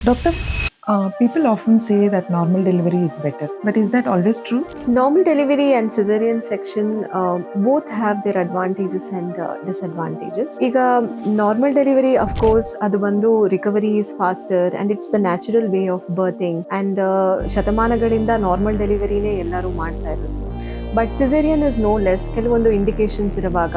Doctor, people often say that normal delivery is better, but is that always true? Normal delivery and cesarean section both have their advantages and disadvantages. ಈಗ normal delivery of course ಅದು ಬಂದು recovery is faster and it's the natural way of birthing and ಶತಮಾನಗಳಿಂದ normal ಡೆಲಿವರಿನೇ ಎಲ್ಲರೂ ಮಾಡ್ತಾ ಇರೋದು. But caesarean is no less. ಕೆಲವೊಂದು indications ಇರುವಾಗ,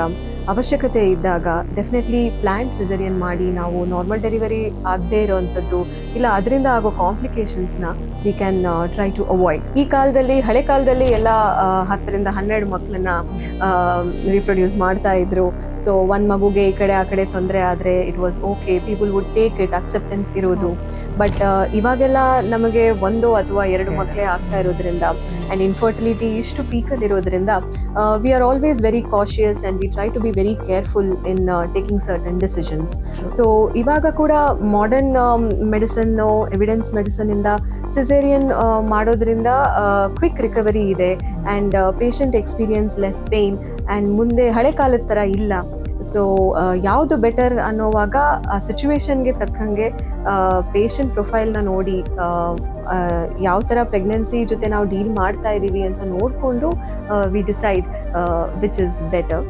ಅವಶ್ಯಕತೆ ಇದ್ದಾಗ ಡೆಫಿನೆಟ್ಲಿ ಪ್ಲಾನ್ ಸಿಸೇರಿಯನ್ ಮಾಡಿ ನಾವು ನಾರ್ಮಲ್ ಡೆಲಿವರಿ ಆಗದೆ ಇರೋವಂಥದ್ದು ಇಲ್ಲ ಅದರಿಂದ ಆಗೋ ಕಾಂಪ್ಲಿಕೇಶನ್ಸ್ನ we can try to avoid. ಈ ಕಾಲದಲ್ಲಿ, ಹಳೆ ಕಾಲದಲ್ಲಿ ಎಲ್ಲ 10-12 ಮಕ್ಕಳನ್ನ ರಿಪ್ರೊಡ್ಯೂಸ್ ಮಾಡ್ತಾ ಇದ್ರು. ಸೊ ಒಂದು ಮಗುಗೆ ಈ ಕಡೆ ಆ ಕಡೆ ತೊಂದರೆ ಆದರೆ it was okay, people would take it, acceptance ಇರೋದು. ಬಟ್ ಇವಾಗೆಲ್ಲ ನಮಗೆ 1 ಅಥವಾ 2 ಮಕ್ಕಳೇ ಆಗ್ತಾ ಇರೋದ್ರಿಂದ ಅಂಡ್ ಇನ್ಫರ್ಟಿಲಿಟಿ ಇಷ್ಟು ಪೀಕಲ್ಲಿ ಇರೋದ್ರಿಂದ we are always very cautious and we try to be very careful in taking certain decisions. So ಇವಾಗ ಕೂಡ ಮಾಡರ್ನ್ ಮೆಡಿಸನ್, ಎವಿಡೆನ್ಸ್ ಮೆಡಿಸನ್ ಇಂದ ಸಿಸೇರಿಯನ್ ಮಾಡೋದ್ರಿಂದ ಕ್ವಿಕ್ ರಿಕವರಿ ಇದೆ and patient experience less pain and ಮುಂದೆ ಹಳೆ ಕಾಲದ ಥರ ಇಲ್ಲ. ಸೊ ಯಾವುದು ಬೆಟರ್ ಅನ್ನೋವಾಗ ಆ ಸಿಚುವೇಶನ್ಗೆ ತಕ್ಕಂಗೆ ಪೇಷಂಟ್ ಪ್ರೊಫೈಲ್ನ ನೋಡಿ ಯಾವ ಥರ ಪ್ರೆಗ್ನೆನ್ಸಿ ಜೊತೆ ನಾವು ಡೀಲ್ ಮಾಡ್ತಾ ಇದ್ದೀವಿ ಅಂತ ನೋಡಿಕೊಂಡು we decide which is better.